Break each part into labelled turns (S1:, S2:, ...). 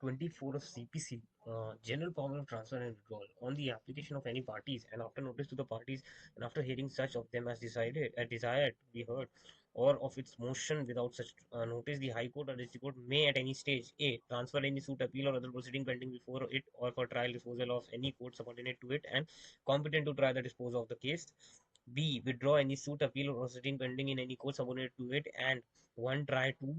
S1: 24 of CPC, general power of transfer and withdrawal, on the application of any parties, and after notice to the parties, and after hearing such of them as desired to be heard, or of its motion without such notice, the High Court or District Court may at any stage A. Transfer any suit, appeal, or other proceeding pending before it, or for trial disposal of any court subordinate to it and competent to try the disposal of the case. B. Withdraw any suit, appeal, or proceeding pending in any court subordinate to it and 1. Try to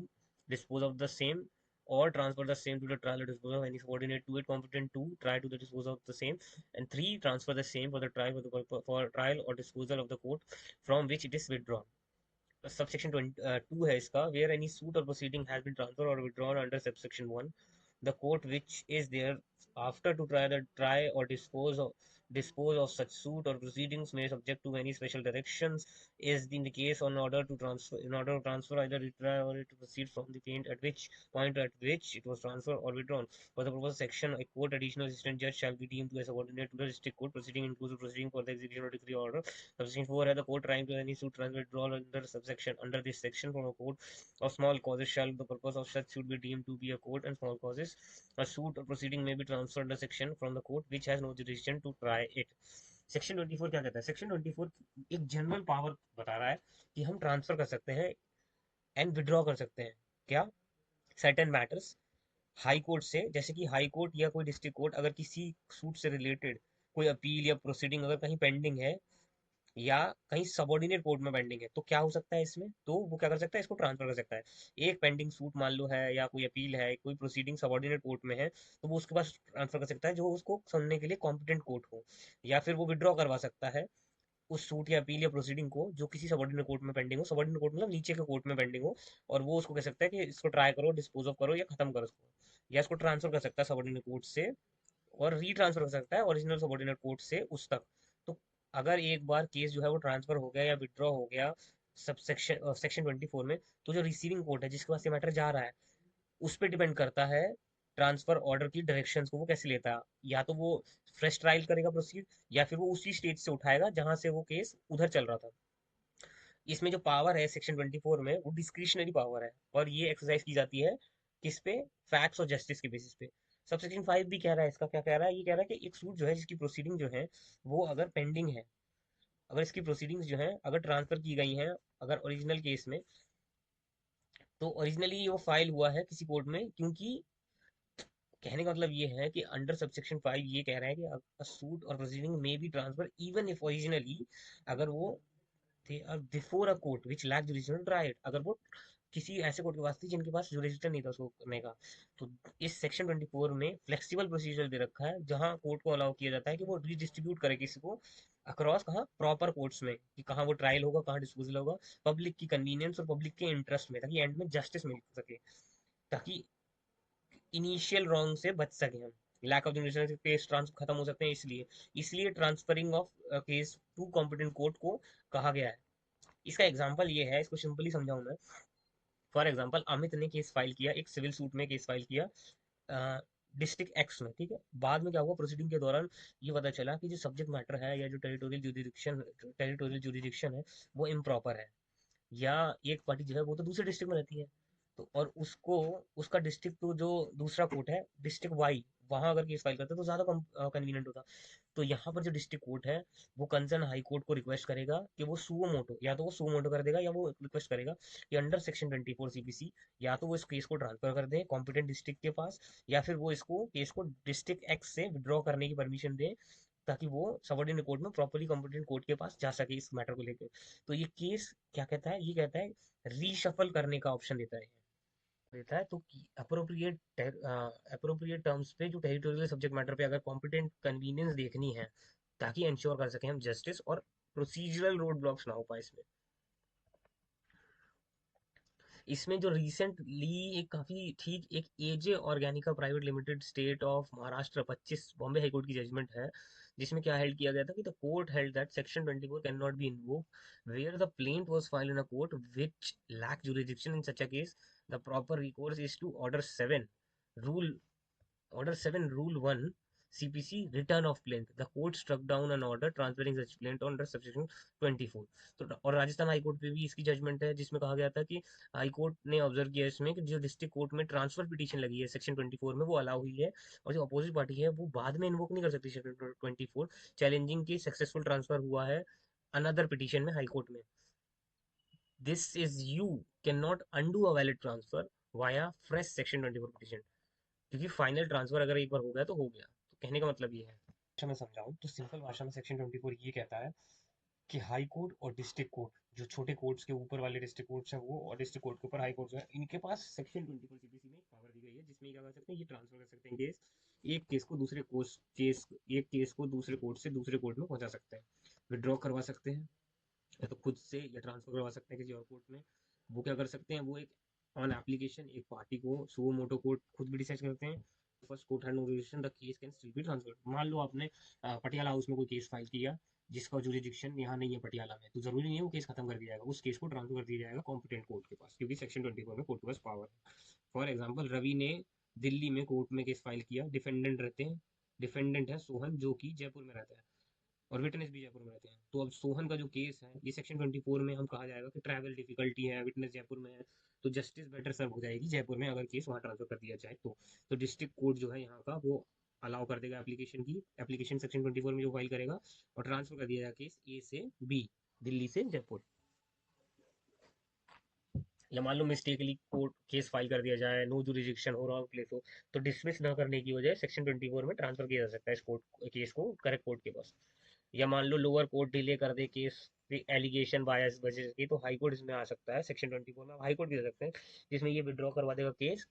S1: dispose of the same or transfer the same to the trial or disposal of any subordinate to it competent to try to the disposal of the same, and 3. Transfer the same for the trial for trial or disposal of the court from which it is withdrawn. Subsection 2 है इसका, where any suit or proceeding has been transferred or withdrawn under subsection 1, the court which is there after to try or dispose of such suit or proceedings may subject to any special directions is in the case in order to transfer either retry or to proceed from the point at which it was transferred or withdrawn. For the proposed section, a court additional assistant judge shall be deemed to be subordinate to the district court proceeding inclusive proceeding for the execution of decree order. Subsection 4 है, the court trying to any suit transfer withdrawal under this section from a court of small causes shall the purpose of such suit be deemed to be a court and small causes. A suit or proceeding may be transferred under section from the court which has no jurisdiction to try it. Section 24 क्या कहता है? Section 24 एक general power बता रहा है कि हम transfer कर सकते हैं एंड विड्रॉ कर सकते हैं क्या, सर्टेन मैटर्स हाई कोर्ट से, जैसे कि हाई कोर्ट या कोई डिस्ट्रिक्ट कोर्ट अगर किसी सूट से रिलेटेड कोई अपील या प्रोसीडिंग अगर कहीं पेंडिंग है या कहीं सबॉर्डिनेट कोर्ट में पेंडिंग है तो क्या हो सकता है इसमें, तो वो क्या कर सकता है, इसको ट्रांसफर कर सकता है। एक पेंडिंग सूट मान लो है या कोई अपील है, कोई प्रोसीडिंग सबॉर्डिनेट कोर्ट में है, तो वो उसके पास ट्रांसफर कर सकता है जो उसको सुनने के लिए कॉम्पिटेंट कोर्ट हो, या फिर वो विड्रॉ करवा सकता है उस सूट या अपील या प्रोसीडिंग को जो किसी सबॉर्डिनेट कोर्ट में पेंडिंग हो, सबॉर्डिनेट कोर्ट मतलब नीचे के कोर्ट में पेंडिंग हो, और वो उसको कह सकता है कि इसको ट्राई करो, डिस्पोज ऑफ करो या खत्म करो इसको, या इसको ट्रांसफर कर सकता है सबॉर्डिनेट कोर्ट से और रीट्रांसफर कर सकता है ओरिजिनल सबॉर्डिनेट कोर्ट से उस तक। तो अगर एक बार केस जो है वो ट्रांसफर हो गया या विड्रॉ हो गया सब सेक्शन सेक्शन 24 में, तो जो रिसीविंग कोर्ट है जिसके पास ये मैटर जा रहा है उस पर डिपेंड करता है ट्रांसफर ऑर्डर की डायरेक्शंस को वो कैसे लेता है, या तो वो फ्रेश ट्रायल करेगा प्रोसीड, या फिर वो उसी स्टेज से उठाएगा जहां से वो केस उधर चल रहा था। इसमें जो पावर है सेक्शन 24 में वो डिस्क्रिशनरी पावर है और ये एक्सरसाइज की जाती है किस पे, फैक्ट्स और जस्टिस के बेसिस पे। सब सेक्शन 5 भी कह रहा है, इसका क्या कह रहा है, ये कह रहा है कि एक सूट जो है जिसकी प्रोसीडिंग जो है वो अगर पेंडिंग है, अगर इसकी प्रोसीडिंग्स जो है अगर ट्रांसफर की गई हैं अगर ओरिजिनल केस में, तो ओरिजिनली वो फाइल हुआ है किसी कोर्ट में, क्योंकि कहने का मतलब ये है कि अंडर सबसेक्शन 5 ये कह रहा है कि सूट और प्रोसीडिंग में be transfer even if originally, अगर वो थे before a court which lack jurisdiction to try it, अगर वो किसी ऐसे कोर्ट के पास थी जिनके पास जुरिडिक्शन नहीं था उसको करने का। तो इस सेक्शन 24 में फ्लेक्सिबल प्रोसीजर दे रखा है जहां कोर्ट को अलाउ किया जाता है कि वो रीडिस्ट्रीब्यूट करे किसी को अक्रॉस कहाँ प्रॉपर कोर्ट्स में, कि कहाँ वो ट्रायल होगा कहाँ डिस्पोजल होगा, पब्लिक की कन्वीनियंस और पब्लिक के इंटरेस्ट में, ताकि एंड में जस्टिस मिल सके, ताकि इनिशियल रॉन्ग से बच सके हम, lack of judicial case transfer खत्म हो सकते हैं, इसलिए इसलिए transferring of case to competent court को कहा गया है। इसका एग्जांपल ये है, इसको सिंपली समझाऊं मैं। फॉर एग्जांपल अमित ने केस फाइल किया, एक सिविल सूट में केस फाइल किया डिस्ट्रिक्ट एक्स में, ठीक है। बाद में क्या हुआ, प्रोसीडिंग के दौरान ये पता चला कि जो सब्जेक्ट मैटर है या जो टेरिटोरियल जुरिडिक्शन है वो इम्प्रॉपर है, या एक पार्टी जो है वो तो दूसरे डिस्ट्रिक्ट में रहती है, तो और उसको उसका डिस्ट्रिक्ट तो जो दूसरा कोर्ट है डिस्ट्रिक्ट वाई, वहां अगर केस फाइल करते तो ज्यादा कन्वीनियंट होता। तो यहाँ पर जो डिस्ट्रिक्ट कोर्ट है वो कंसर्न हाई कोर्ट को रिक्वेस्ट करेगा कि वो सुओ मोटो, या तो वो सुओ मोटो कर देगा या वो रिक्वेस्ट करेगा कि अंडर सेक्शन 24 सीपीसी या तो वो इस केस को ट्रांसफर कर दे कॉम्पिटेंट डिस्ट्रिक्ट के पास, या फिर वो इसको केस को डिस्ट्रिक्ट एक्स से विड्रॉ करने की परमिशन दे, ताकि वो सबऑर्डिनेट कोर्ट में प्रॉपर्ली कॉम्पिटेंट कोर्ट के पास जा सके इस मैटर को लेकर। तो ये केस क्या कहता है, ये कहता है रीशफल करने का ऑप्शन देता है तो अप्रोप्रिएट टर्म्स पे जो टेरिटोरियल सब्जेक्ट मैटर पे अगर कॉम्पिटेंट कन्वीनियंस देखनी है, ताकि इंश्योर कर सकें हम जस्टिस और प्रोसीजरल रोड ब्लॉक्स ना हो पाए इसमें। इसमें जो रिसेंटली एक काफी ठीक एक A J Organica private limited state of Maharashtra 25 Bombay high court की जजमेंट है, जिसमें क्या हेल्ड किया गया था कि the court held that section 24 can not be invoked where the plaint was filed in a court which lack jurisdiction in such a case, the proper recourse is to order 7 rule order 7 rule 1 CPC return of plaintiff. The court struck down an order transferring such plaintiff under subsection 24. तो और Rajasthan high court पे भी इसकी judgement है जिसमें कहा गया था कि हाई कोर्ट ने ऑब्जर्व किया इसमें कि जो डिस्ट्रिक्ट कोर्ट में ट्रांसफर पिटीशन लगी है सेक्शन 24 में वो अलाउ हुई है, और जो अपोजिट पार्टी है वो बाद में इन्वोक नहीं कर सकती सेक्शन 24 चैलेंजिंग की सक्सेसफुल ट्रांसफर हुआ है अनदर पिटीशन में हाई कोर्ट में. This is you can not undo a valid transfer via fresh section 24 petition, क्योंकि फाइनल ट्रांसफर अगर एक बार हो गया तो हो गया. तो कहने का मतलब ये है, भाषा में समझाऊं तो सिंपल भाषा में सेक्शन 24 ये कहता है कि हाई कोर्ट और डिस्ट्रिक्ट कोर्ट, जो छोटे कोर्ट्स के ऊपर वाले डिस्ट्रिक्ट कोर्ट्स हैं वो, और डिस्ट्रिक्ट कोर्ट के ऊपर हाई कोर्ट है, इनके पास सेक्शन 24 सीपीसी में पावर दी गई है जिसमें क्या कर सकते हैं, ये ट्रांसफर कर सकते हैं केस, एक केस को दूसरे कोर्ट केस एक केस को दूसरे कोर्ट से दूसरे कोर्ट में पहुंचा सकते हैं, विड्रॉ करवा सकते हैं या तो खुद से या ट्रांसफर करवा सकते हैं किसी और कोर्ट में. वो क्या कर सकते हैं, वो एक ऑन एप्लीकेशन एक पार्टी को सो मोटो कोर्ट खुद भी डिसाइड करते हैं. First court had no jurisdiction the case can still be transferred. मान लो आपने पटियाला हाउस में कोई केस फाइल किया जिसका जुरिडिक्शन यहाँ नहीं है पटियाला में, तो जरूरी नहीं है वो केस खत्म कर दिया जाएगा, उस केस को ट्रांसफर कर दिया जाएगा कॉम्पिटेंट कोर्ट के पास, क्योंकि सेक्शन 24 में कोर्ट के पास पावर है. फॉर एग्जाम्पल रवि ने दिल्ली में कोर्ट में केस फाइल किया, डिफेंडेंट रहते हैं, डिफेंडेंट है सोहन जो कि जयपुर में रहता है और विटनेस भी जयपुर में रहते हैं. तो अब सोहन का जो केस है ये सेक्शन 24 में हम कहा जाएगा कि ट्रैवल डिफिकल्टी है, विटनेस जयपुर में है, तो जस्टिस बेटर सर्व हो जाएगी जयपुर में अगर केस वहाँ ट्रांसफर कर दिया जाए तो डिस्ट्रिक्ट कोर्ट जो है यहाँ का वो अलाउ कर देगा एप्लीकेशन सेक्शन 24 में जो फाइल करेगा, और ट्रांसफर कर दिया जाएगा केस ए से बी, दिल्ली से जयपुर. या मान लो मिस्टेकली कोर्ट केस फाइल कर दिया जाए, नो जुरिडिक्शन हो, रॉन्ग प्लेस हो, तो डिसमिस ना करने की वजह सेक्शन 24 में ट्रांसफर किया जा सकता है इस कोर्ट केस को करेक्ट कोर्ट के पास. या मान लो लोअर कोर्ट डिले कर दे केस एलिगेशन बायस वजह की, तो हाई कोर्ट इसमें आ सकता है सेक्शन 24 में, हाई कोर्ट भी दे सकते हैं जिसमें ये विड्रॉ करवा देगा केस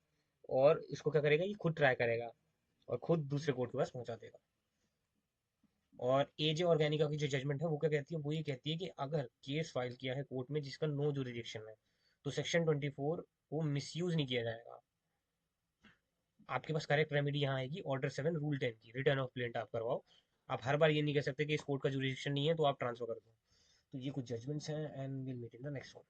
S1: और इसको क्या करेगा, ये खुद ट्राई करेगा और खुद दूसरे कोर्ट के पास पहुंचा देगा. और एजे ऑर्गेनिका की जो जजमेंट है वो क्या कहती है, वो ये कहती है कि अगर केस फाइल किया है कोर्ट में जिसका नो जुरिडिक्शन है तो सेक्शन 24 को मिसयूज नहीं किया जाएगा. आपके पास करेक्ट रेमेडी यहाँ आएगी ऑर्डर 7 रूल 10 की, रिटर्न ऑफ प्लेंट आप करवाओ. आप हर बार ये नहीं कह सकते कि इस कोर्ट का जुरिडिक्शन नहीं है तो आप ट्रांसफर कर दो. तो ये कुछ जजमेंट्स हैं and will meet in the next one.